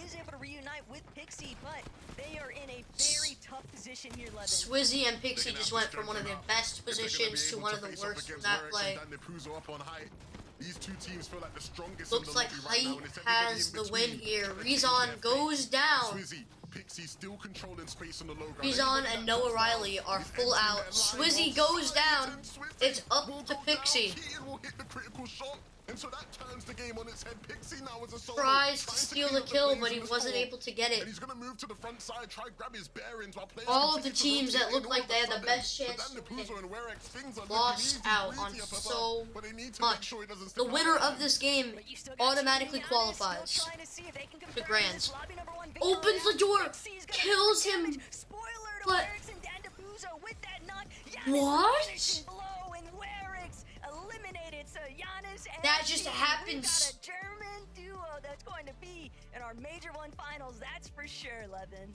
Is able to reunite with Pixie, but they are in a very tough position here, Levin. Swizzy and Pixie just went from one of their best positions to one of the worst from that play. These two teams feel like the strongest. Looks like right now, Height and it's everybody has in the between. win here. But Rezon goes down. Swizzy, Pixie still controlling space on the low ground. Rezon and Noah Riley are full out. Swizzy goes down. It's up to Pixie. Keaton will hit the critical shot, and so that turns the game on its head. Pixie now is a solo, Tries to trying steal clean the up kill, flames but he in the wasn't storm. able to get it. And he's gonna move to the front side, try grab his bearings while players All of the continue to teams that rotate, look and like all they had of a the sudden, best chance for to Dan win Depuzo and Werex, things are lost looking easy, out breezy on up above, so but they need to make much. sure he doesn't The stick winner around. of this game But you still got automatically Giannis still qualifies trying to see if they can to confirm Grands. this lobby number one victory. Opens the door, Pixie's gonna kills do him. damage. Spoiler to But- Werex and Dan Depuzo with that knock. Giannis What? finishing blow, and Werex eliminated. So Giannis and That just Cheaton, happens. We've got a German duo that's going to be in our Major One finals. That's for sure, Levin.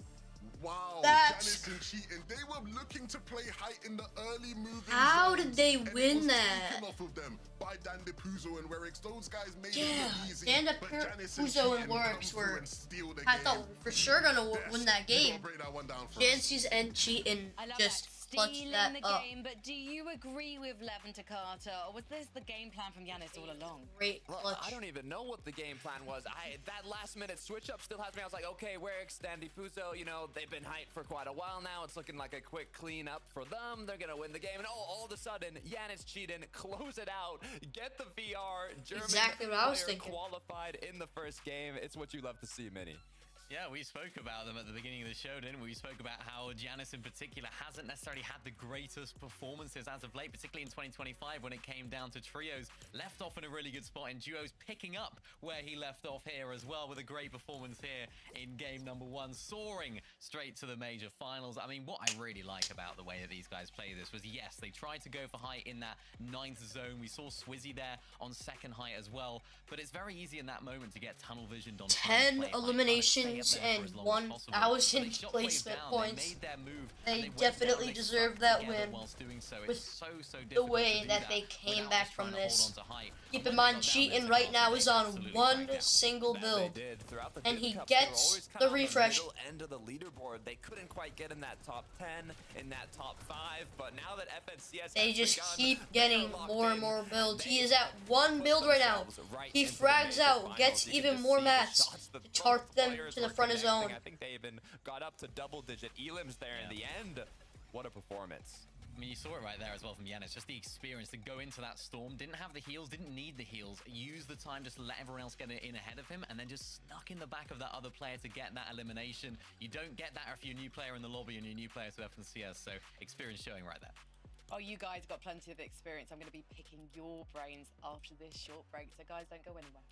Wow, That's- Janice and Cheaton, they were looking to play height in the early moving How zones, did they and it win was that? taken off of them by Dan Depuzo and Werex. Those guys made Yeah, it look easy. Dan but Depuzo Janice and Cheaton Werex come through were- and steal the I game. thought we were for sure gonna Yes, win that you gotta game. break that one down for us. Chances and Cheaton I love just that. clutched Stealing that the up. game, but do you agree with Levin Takata, or was this the game plan from Giannis all along? Great Well, clutch. I don't even know what the game plan was. That last minute switch up still has me. I was like, okay, Werex, Dandy Puzo, you know, they've been hyped for quite a while now. It's looking like a quick clean up for them. They're gonna win the game. And all of a sudden, Giannis Cheaton close it out, get the VR. German Exactly what I was player thinking. qualified in the first game. It's what you love to see, Mini. Yeah, we spoke about them at the beginning of the show, didn't we? We spoke about how Giannis in particular hasn't necessarily had the greatest performances as of late, particularly in 2025 when it came down to trios. Left off in a really good spot in duos, picking up where he left off here as well with a great performance here in game number one, soaring straight to the major finals. I mean, what I really like about the way that these guys play this was, yes, they tried to go for height in that 9th zone. We saw Swizzy there on second height as well, but it's very easy in that moment to get tunnel visioned on 10 eliminations and 1,000 placement points. They definitely deserved that win with the way that they came back from this. Keep in mind, Cheaton right now is on one single build, and he gets the refresh. End of the leaderboard, they couldn't quite get in that top 10, in that top 5, but now that FNCS They has just begun, keep they're getting locked more and in. more builds. He They is at one put build right now. themselves right He into the frags major out, finals. gets You can even just more see the mats shots that to both tarp them players to the were front of zone. connecting. I think they even got up to double-digit elims there in the end. What a performance. I mean, you saw it right there as well from Giannis. Just the experience to go into that storm. Didn't have the heals, didn't need the heals. Used the time just to let everyone else get in ahead of him, and then just snuck in the back of that other player to get that elimination. You don't get that if you're a new player in the lobby and you're a new player to FNCS, so experience showing right there. Oh, you guys got plenty of experience. I'm going to be picking your brains after this short break, so guys, don't go anywhere.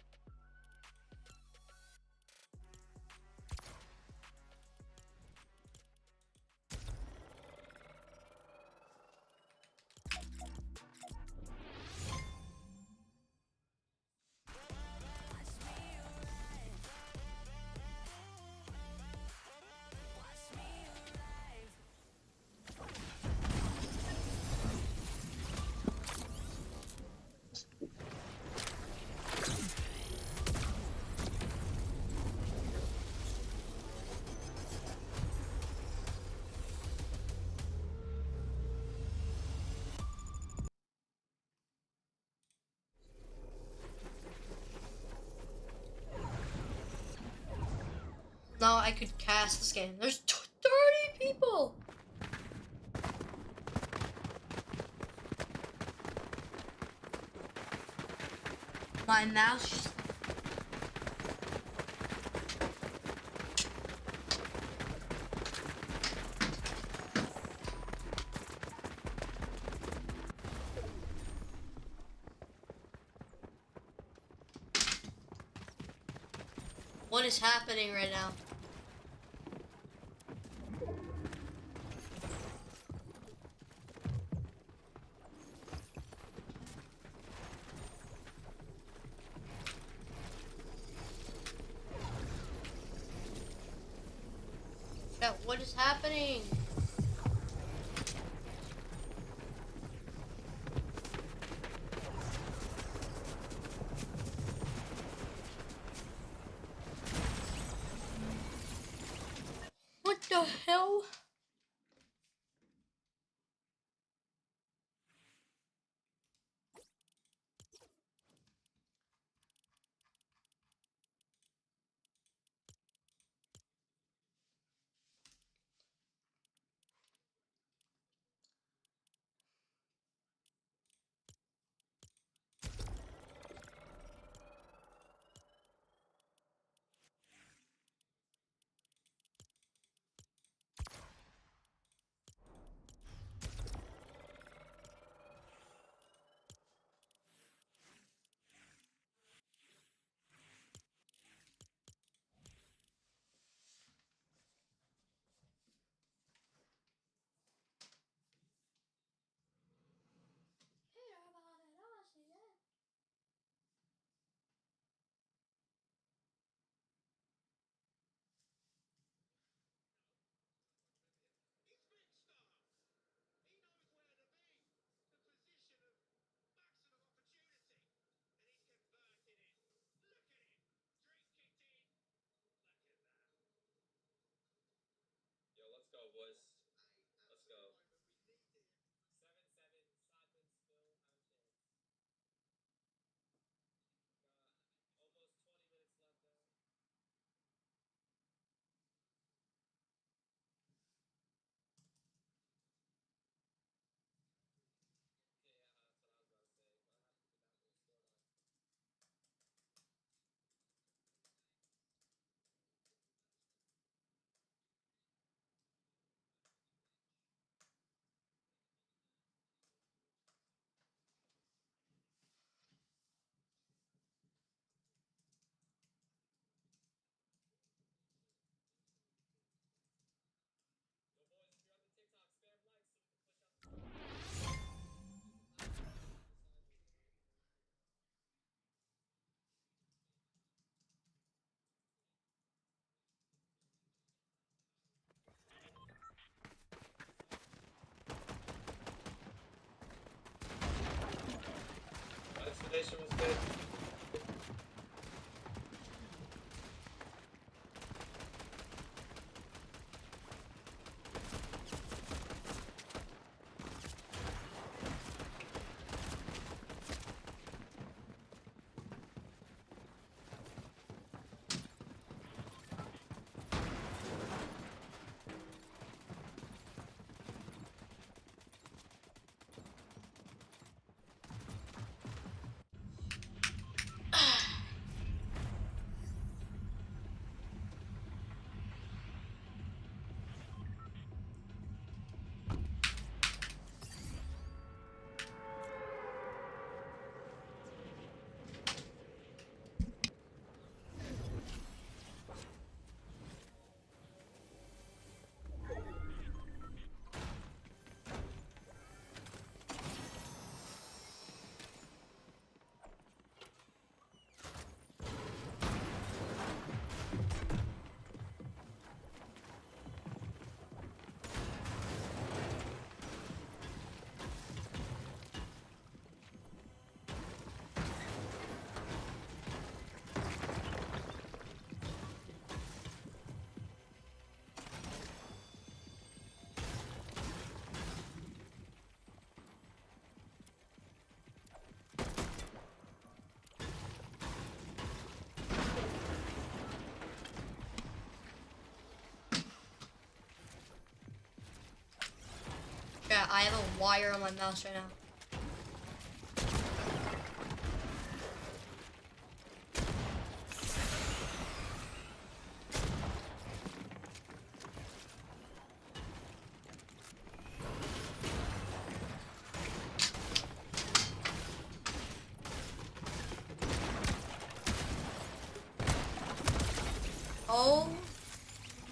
Now I could cast this game. There's 30 people! My mouse. What is happening right now? Chat, what is happening? What the hell? Explanation was good. Yeah, I have a wire on my mouse right now. Oh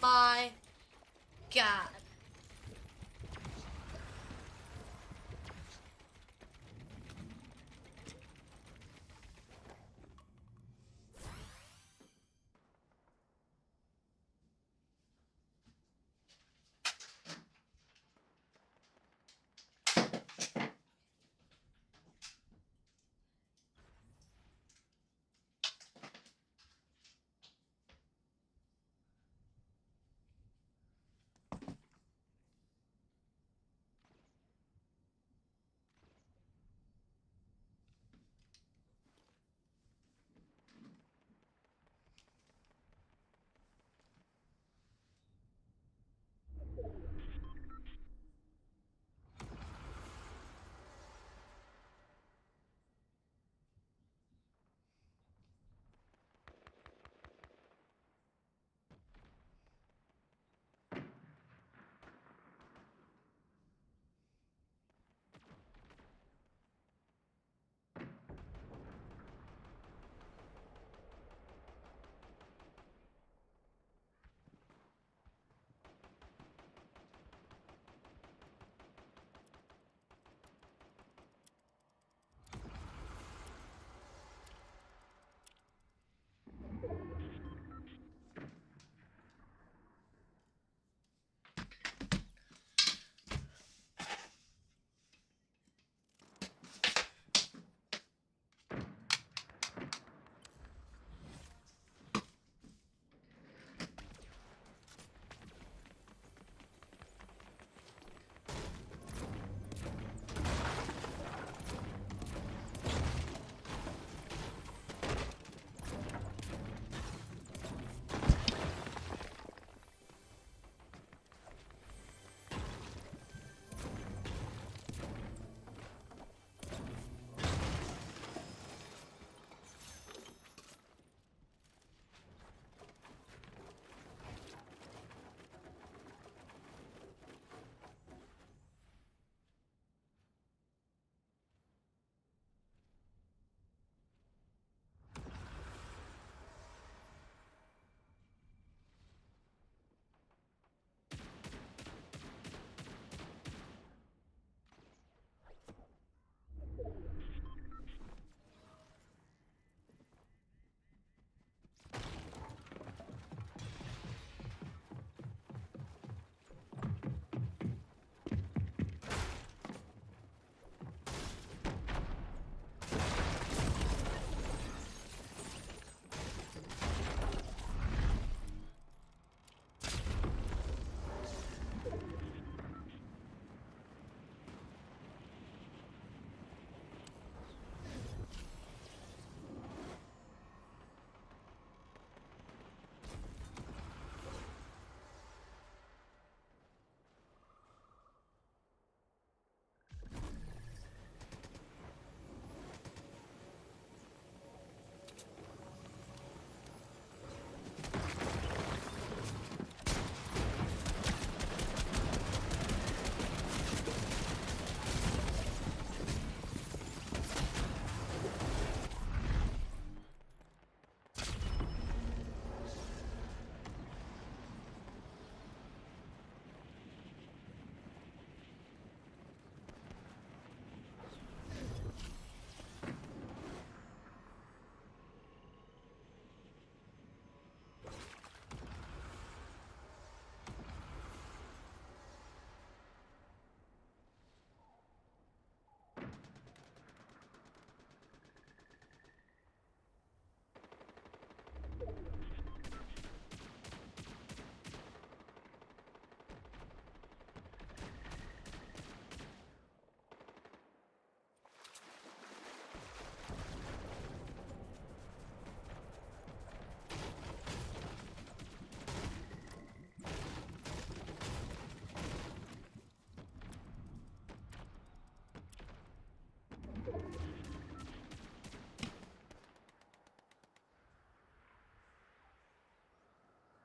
my god.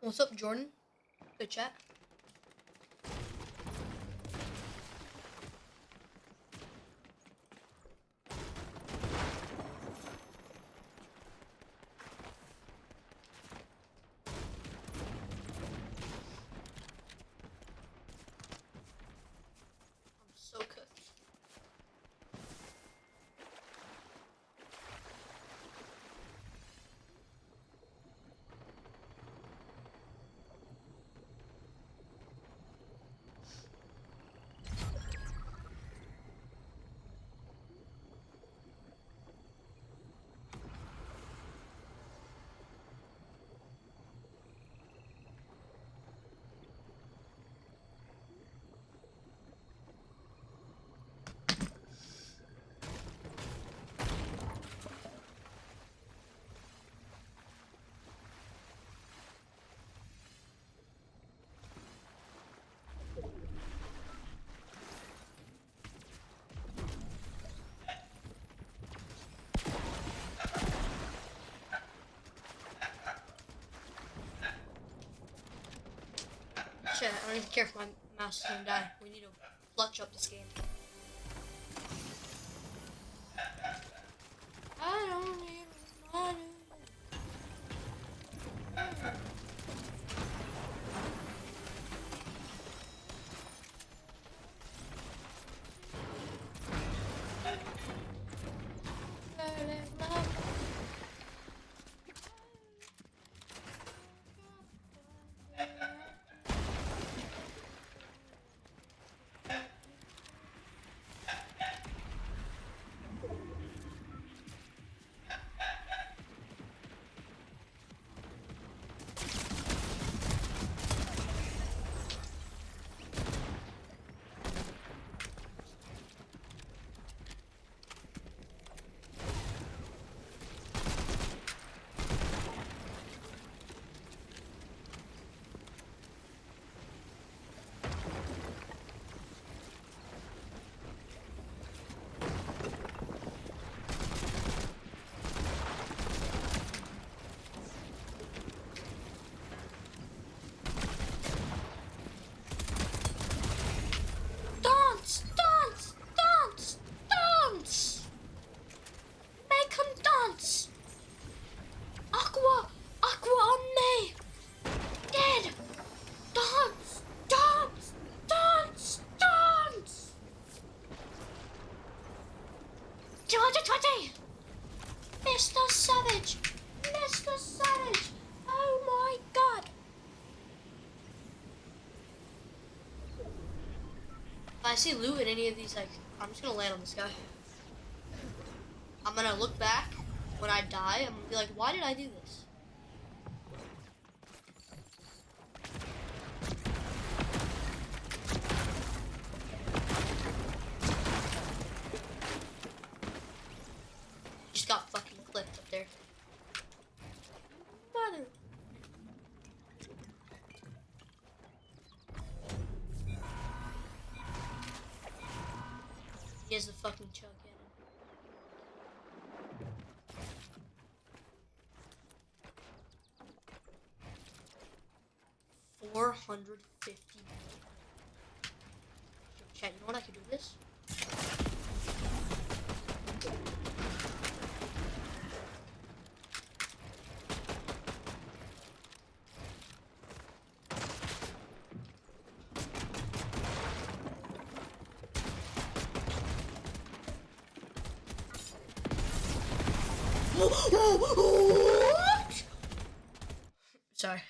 What's up, Jordan? Good chat. Actually, I don't even care if my mouse is gonna die. We need to clutch up this game. I don't even want to. Dance! Dance! Dance! Dance! Make him dance! Aqua! Aqua on me! Dead! Dance! Dance! Dance! Dance! 220! Mr. Savage! Mr. Savage! Oh my god! If I see loot in any of these, like, I'm just gonna land on this guy. I'm gonna look back when I die. I'm gonna be like, why did I do this? Just got fucking clipped up there. Mother. He has the fucking chug cannon. $450. Chat, you know what I could do with this? What? Sorry.